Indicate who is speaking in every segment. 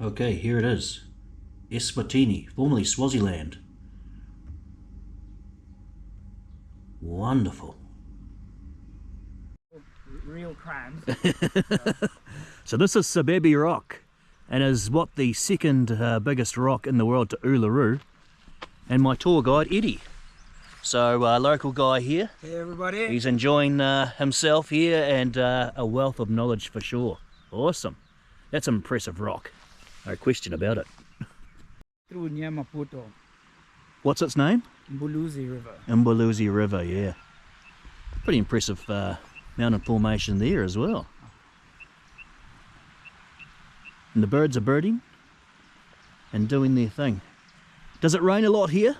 Speaker 1: Okay, here it is. ESWATINI, formerly Swaziland. Wonderful.
Speaker 2: Real crimes.
Speaker 3: So this is Sababy Rock, and is what the second biggest rock in the world to Uluru. And my tour guide Eddie. So local guy here.
Speaker 2: Hey everybody.
Speaker 3: He's enjoying himself here, and a wealth of knowledge for sure. Awesome. That's an impressive rock. No question about it.
Speaker 2: Through near Maputo.
Speaker 3: What's its name?
Speaker 2: Mbuluzi River.
Speaker 3: Mbuluzi River, yeah. Pretty impressive mountain formation there as well. And the birds are birding and doing their thing. Does it rain a lot here?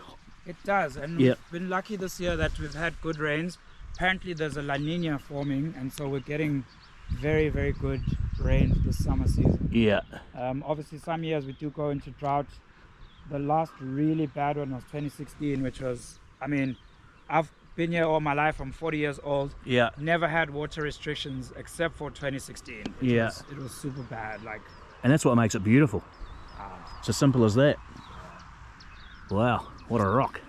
Speaker 2: It does, and
Speaker 3: Yep.
Speaker 2: we've been lucky this year that we've had good rains. Apparently there's a La Nina forming, and so we're getting very, very good rain this summer season.
Speaker 3: Yeah.
Speaker 2: Obviously some years we do go into drought. The last really bad one was 2016, which was, I mean, I've been here all my life. I'm 40 years old.
Speaker 3: Yeah.
Speaker 2: Never had water restrictions except for 2016. It was super bad. Like,
Speaker 3: And that's what makes it beautiful. It's as simple as that. Wow, what a rock.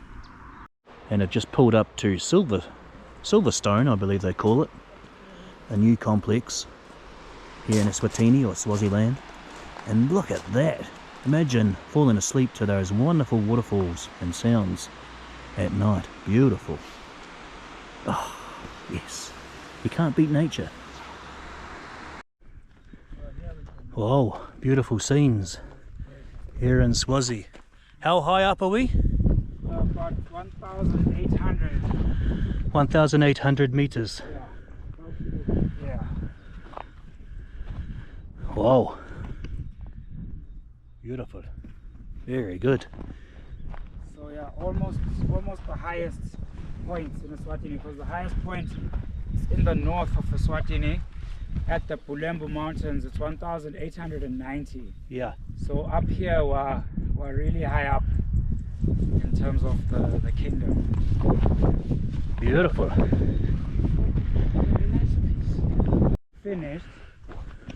Speaker 3: And it just pulled up to Silverstone, I believe they call it. A new complex here in Eswatini or Swaziland. And look at that. Imagine falling asleep to those wonderful waterfalls and sounds at night. Beautiful. Oh, yes. You can't beat nature. Whoa, beautiful scenes here in Swazi. How high up are we?
Speaker 2: about 1,800.
Speaker 3: 1,800 meters.
Speaker 2: Yeah.
Speaker 3: Whoa. Beautiful. Very good.
Speaker 2: So yeah, almost the highest point in Eswatini, because the highest point is in the north of Eswatini at the Bulembu Mountains. It's 1,890.
Speaker 3: Yeah.
Speaker 2: So up here we're really high up in terms of the kingdom.
Speaker 3: Beautiful.
Speaker 2: Finished,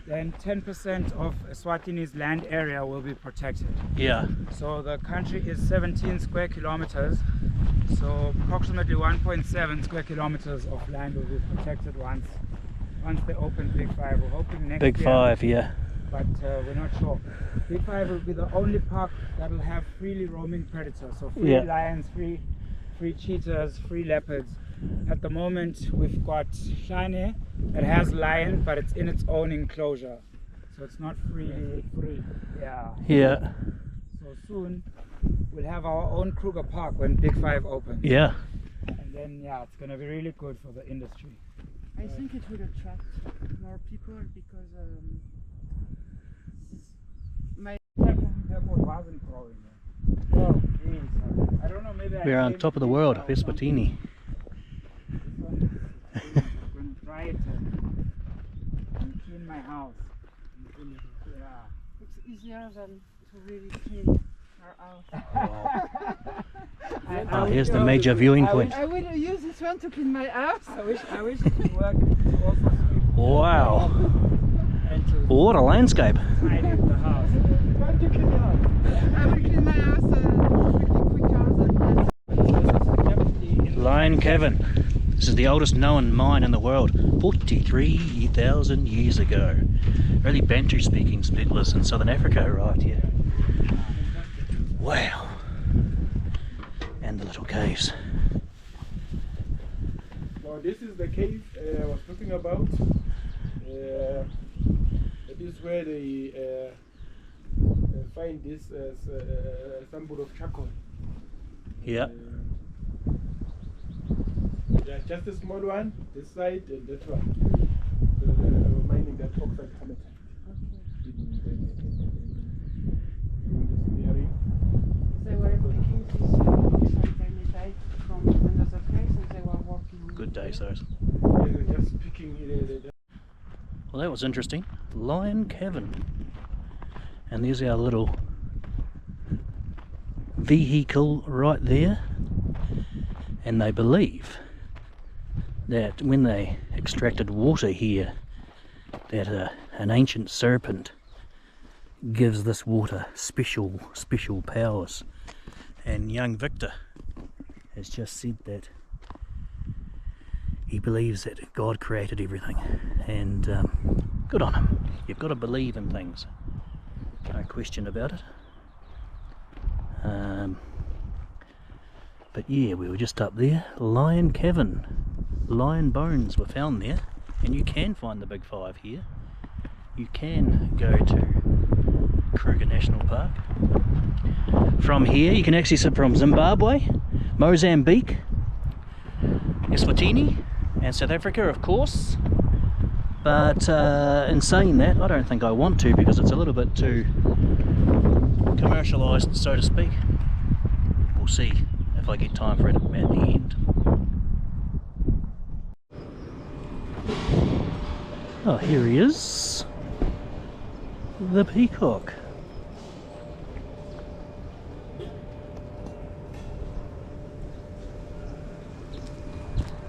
Speaker 2: then 10% of Eswatini's land area will be protected.
Speaker 3: Yeah.
Speaker 2: So the country is 17 square kilometers, so approximately 1.7 square kilometers of land will be protected once they open Big Five. We're hoping next
Speaker 3: Big
Speaker 2: year,
Speaker 3: Five, yeah.
Speaker 2: but we're not sure. Big Five will be the only park that will have freely roaming predators, so free lions, free cheetahs, free leopards. At the moment we've got Shane, it has lion, but it's in its own enclosure, so it's not free. Yeah.
Speaker 3: Yeah.
Speaker 2: So soon we'll have our own Kruger Park when Big Five opens.
Speaker 3: Yeah.
Speaker 2: And then yeah, it's gonna be really good for the industry.
Speaker 4: I think it will attract more people because my
Speaker 2: Wasn't growing there. Oh, geez. I don't know, maybe
Speaker 3: We're on top of the world of Eswatini.
Speaker 2: I'm gonna try it and clean my house. Yeah.
Speaker 4: it's easier than to really clean our house.
Speaker 3: Oh, here's the major viewing point.
Speaker 4: I will use this one to clean my house.
Speaker 2: I wish it could work also
Speaker 3: Wow.
Speaker 2: and to
Speaker 3: What a landscape.
Speaker 2: tidy the house.
Speaker 4: I will clean my house quicker than
Speaker 3: Lion Cavern. This is the oldest known mine in the world, 43,000 years ago. Early Bantu speaking settlers in southern Africa arrived here. Wow. And the little caves.
Speaker 5: Now this is the cave I was talking about. It is where they find this sample of charcoal.
Speaker 3: Yeah.
Speaker 5: There's just a small one, this side and that one. Mining that oxide hematite.
Speaker 4: They were picking this oxide hematite from another place and they were working on
Speaker 3: Good days those.
Speaker 5: They were just picking it.
Speaker 3: Well, that was interesting. Lion Cavern. And there's our little vehicle right there. And they believe that when they extracted water here, that an ancient serpent gives this water special powers. And young Victor has just said that he believes that God created everything, and good on him. You've got to believe in things, no question about it. But yeah, we were just up there. Lion Cavern, lion bones were found there, and you can find the Big Five here. You can go to Kruger National Park. From here you can access it from Zimbabwe, Mozambique, Eswatini and South Africa, of course. But in saying that, I don't think I want to, because it's a little bit too commercialised, so to speak. We'll see if I get time for it at the end. Oh, here he is, the peacock.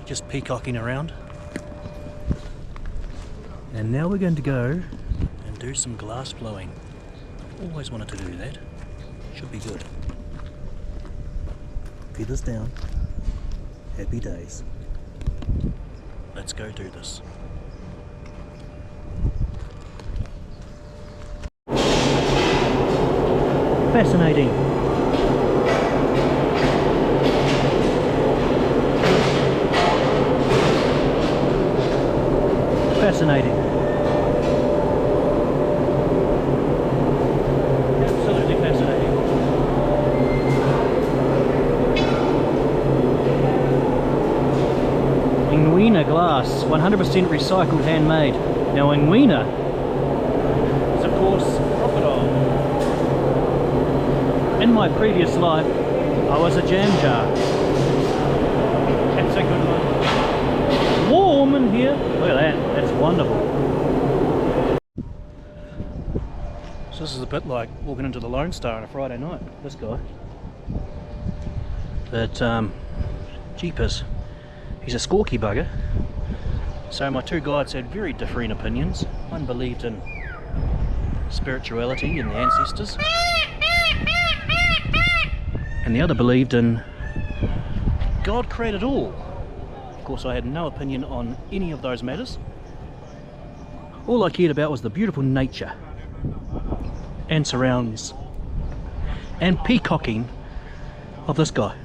Speaker 3: Just peacocking around. And now we're going to go and do some glass blowing. Always wanted to do that. Should be good. Feathers down. Happy days. Let's go do this. Fascinating. Fascinating. Absolutely fascinating. Ingwina glass, 100% recycled, handmade. Now Ingwina is of course crocodile. In my previous life I was a jam jar. That's a good one. Warm in here. Look at that, that's wonderful. So this is a bit like walking into the Lone Star on a Friday night, this guy. But jeepers, he's a squawky bugger. So my two guides had very differing opinions. One believed in spirituality and the ancestors, and the other believed in God created all. Of course, I had no opinion on any of those matters. All I cared about was the beautiful nature and surrounds and peacocking of this guy.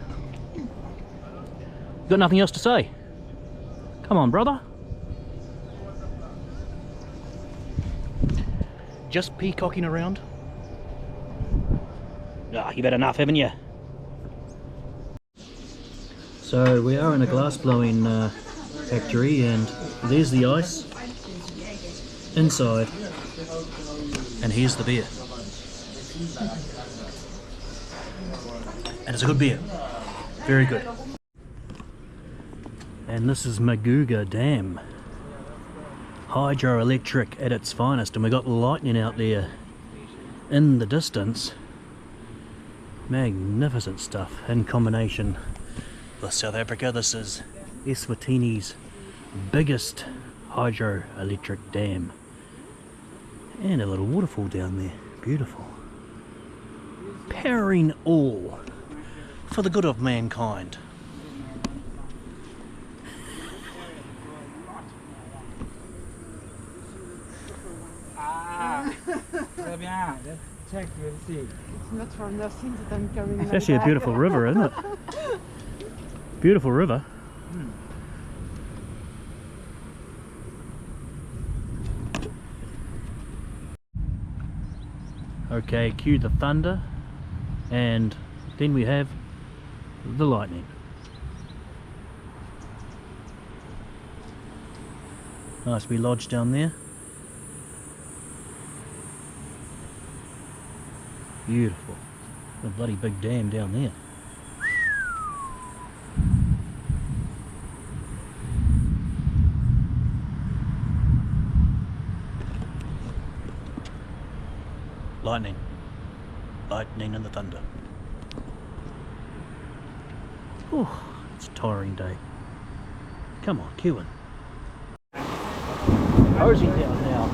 Speaker 3: Got nothing else to say? Come on, brother. Just peacocking around? Ah, you've had enough, haven't you? So we are in a glass blowing factory, and there's the ice inside, and here's the beer. And it's a good beer, very good. And this is Maguga Dam, hydroelectric at its finest, and we got lightning out there in the distance. Magnificent stuff in combination with South Africa. This is Eswatini's biggest hydroelectric dam, and a little waterfall down there, beautiful, powering all for the good of mankind.
Speaker 2: Très bien. Let's check, we'll see.
Speaker 4: It's not for nothing that I'm coming.
Speaker 3: It's actually a beautiful river, isn't it? Beautiful river. Okay, cue the thunder, and then we have the lightning. Nicely lodged down there. Beautiful. A bloody big dam down there. Lightning. Lightning and the thunder. Oh, it's a tiring day. Come on, Kewin. Hosing down now.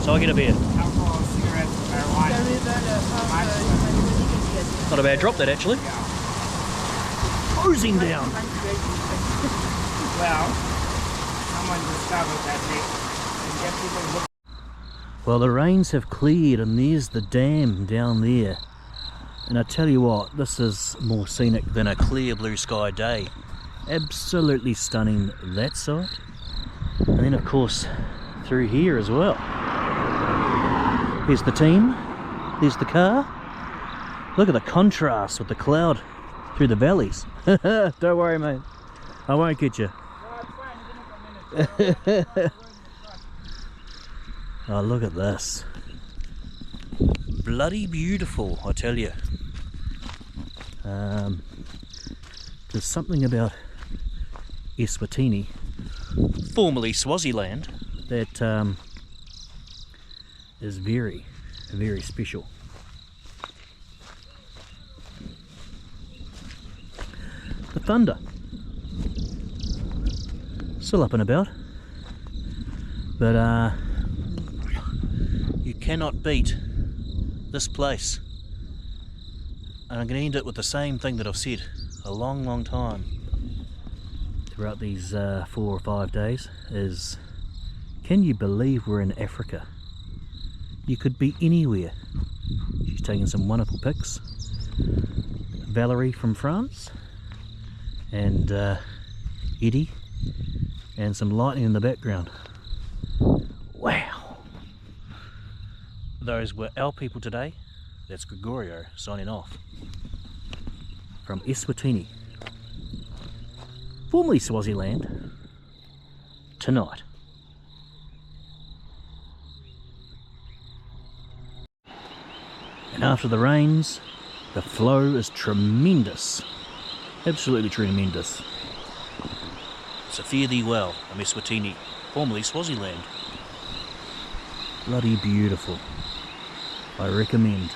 Speaker 3: So I get a beer.
Speaker 2: Alcohol, cigarettes, marijuana.
Speaker 3: Not a bad drop that actually. Closing down.
Speaker 2: Well, someone discovered that they can get people look.
Speaker 3: Well, the rains have cleared and there's the dam down there. And I tell you what, this is more scenic than a clear blue sky day. Absolutely stunning that side. And then of course through here as well. Here's the team, there's the car. Look at the contrast with the cloud through the valleys. Don't worry mate, I won't get you. Oh, look at this. Bloody beautiful, I tell you. There's something about ESWATINI, formerly Swaziland, that is very, very special. The thunder, still up and about, but you cannot beat this place. And I'm going to end it with the same thing that I've said a long time throughout these 4 or 5 days is, can you believe we're in Africa? You could be anywhere. She's taking some wonderful pics. Valerie from France and Eddie, and some lightning in the background. Wow! Those were our people today. That's Gregorio signing off from ESWATINI, formerly Swaziland, tonight. And after the rains, the flow is tremendous. Absolutely tremendous. So fare thee well, from ESWATINI, formerly Swaziland. Bloody beautiful. I recommend.